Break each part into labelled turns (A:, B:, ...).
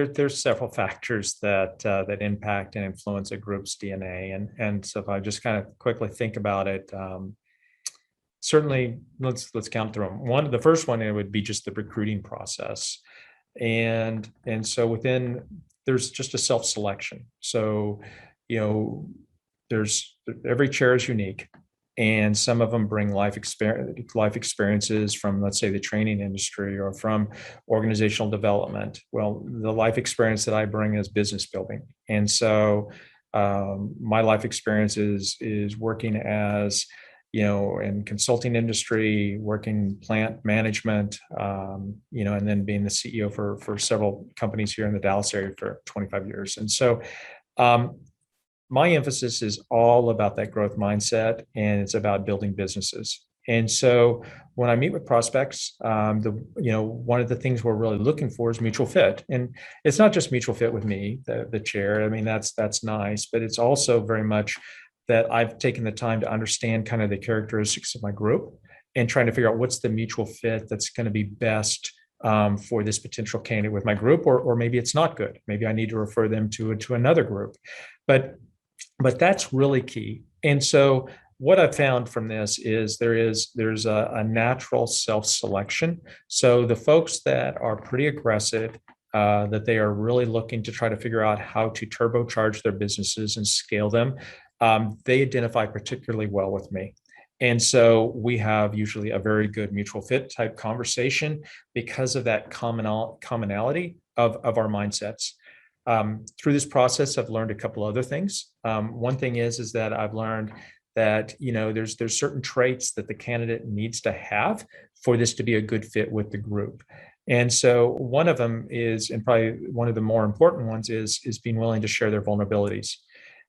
A: There's several factors that impact and influence a group's DNA, and so if I just kind of quickly think about it, certainly let's count through them. The first one, it would be just the recruiting process, and so within there's just a self-selection. So, you know, there's every chair is unique, and some of them bring life experiences from, let's say, the training industry or from organizational development. Well, the life experience that I bring is business building, and so my life experience is working as, in consulting industry, working plant management, and then being the CEO for several companies here in the Dallas area for 25 years. And so my emphasis is all about that growth mindset, and it's about building businesses. And so when I meet with prospects, one of the things we're really looking for is mutual fit. And it's not just mutual fit with me, the chair. I mean, that's nice, but it's also very much that I've taken the time to understand kind of the characteristics of my group and trying to figure out what's the mutual fit that's going to be best for this potential candidate with my group, or maybe it's not good. Maybe I need to refer them to another group. But that's really key. And so what I've found from this is there's a natural self-selection. So the folks that are pretty aggressive, that they are really looking to try to figure out how to turbocharge their businesses and scale them, they identify particularly well with me. And so we have usually a very good mutual fit type conversation because of that commonality of our mindsets. Through this process, I've learned a couple other things. One thing is that I've learned that there's certain traits that the candidate needs to have for this to be a good fit with the group. And so one of them is, and probably one of the more important ones, is being willing to share their vulnerabilities.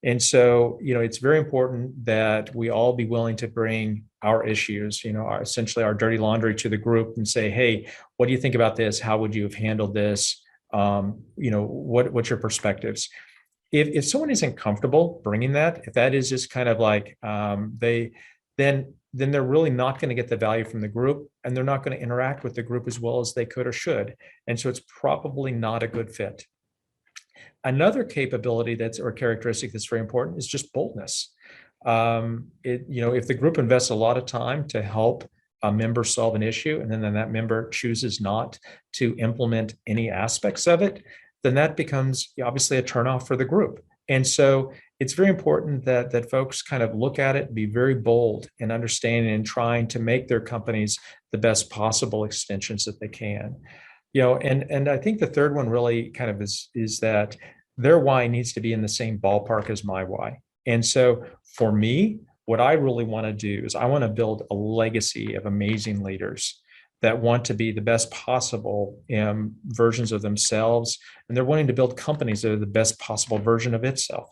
A: And so, it's very important that we all be willing to bring our issues, essentially our dirty laundry to the group and say, hey, what do you think about this? How would you have handled this? What's your perspectives? If someone isn't comfortable bringing that, if that is just kind of like then they're really not going to get the value from the group, and they're not going to interact with the group as well as they could or should. And so it's probably not a good fit. Another capability or characteristic that's very important is just boldness. If the group invests a lot of time to help a member solve an issue, and then that member chooses not to implement any aspects of it, then that becomes obviously a turnoff for the group. And so it's very important that folks kind of look at it, be very bold in understanding and trying to make their companies the best possible extensions that they can. And I think the third one really kind of is that their why needs to be in the same ballpark as my why. And so for me, what I really want to do is I want to build a legacy of amazing leaders that want to be the best possible versions of themselves, and they're wanting to build companies that are the best possible version of itself.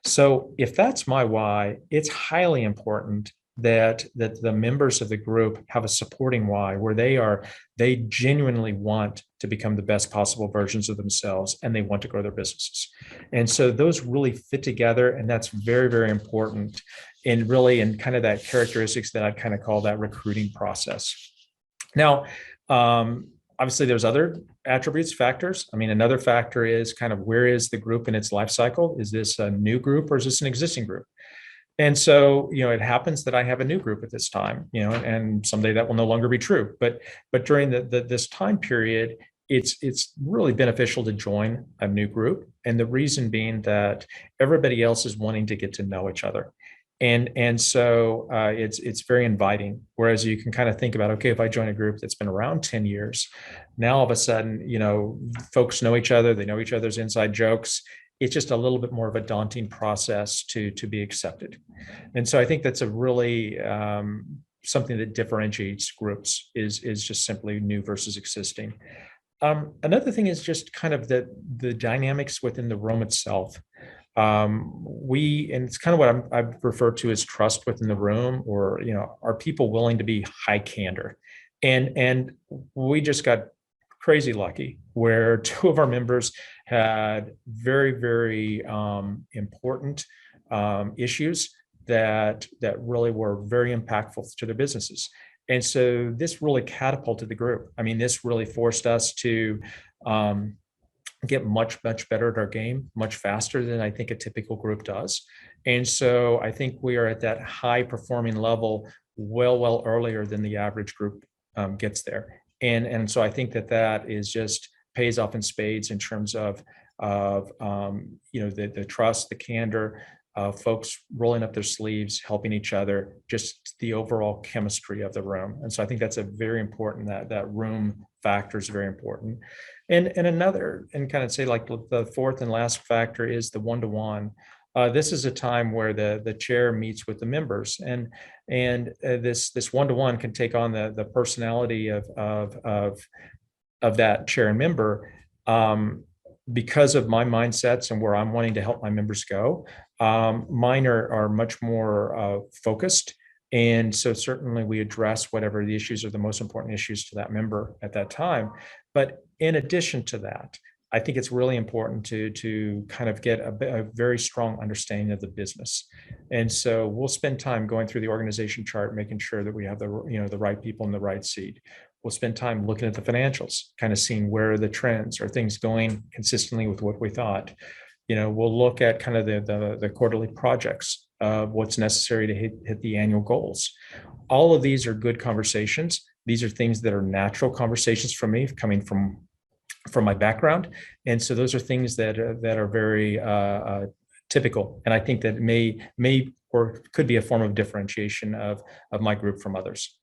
A: So if that's my why, it's highly important that the members of the group have a supporting why, where they genuinely want to become the best possible versions of themselves, and they want to grow their businesses. And so those really fit together, and that's very, very important in kind of that characteristics that I'd kind of call that recruiting process. Now, obviously there's other attributes, factors. I mean, another factor is kind of where is the group in its life cycle? Is this a new group or is this an existing group? And so, it happens that I have a new group at this time, and someday that will no longer be true. But during this time period, it's really beneficial to join a new group. And the reason being that everybody else is wanting to get to know each other. And so it's very inviting. Whereas you can kind of think about, okay, if I join a group that's been around 10 years, now all of a sudden, folks know each other, they know each other's inside jokes. It's just a little bit more of a daunting process to be accepted. And so I think that's a really something that differentiates groups is just simply new versus existing. Another thing is just kind of the dynamics within the room itself. And it's kind of what I refer to as trust within the room, or, are people willing to be high candor? And we just got crazy lucky where two of our members had very, very important issues that really were very impactful to their businesses. And so this really catapulted the group. I mean, this really forced us to get much better at our game much faster than I think a typical group does. And so I think we are at that high performing level well earlier than the average group gets there. And so I think that is just pays off in spades in terms of the trust, the candor, folks rolling up their sleeves, helping each other, just the overall chemistry of the room. And so I think that's a very important, that room factor is very important. And another, and kind of say like the fourth and last factor is the one-to-one. This is a time where the chair meets with the members, and this one-to-one can take on the personality of that chair and member. Because of my mindsets and where I'm wanting to help my members go, mine are much more focused. And so certainly we address whatever the issues are the most important issues to that member at that time. But in addition to that, I think it's really important to kind of get a very strong understanding of the business. And so we'll spend time going through the organization chart, making sure that we have the right people in the right seat. We'll spend time looking at the financials, kind of seeing where are the trends, are things going consistently with what we thought. We'll look at kind of the quarterly projects, what's necessary to hit the annual goals. All of these are good conversations. These are things that are natural conversations for me, coming from my background. And so those are things that are very typical. And I think that may or could be a form of differentiation of my group from others.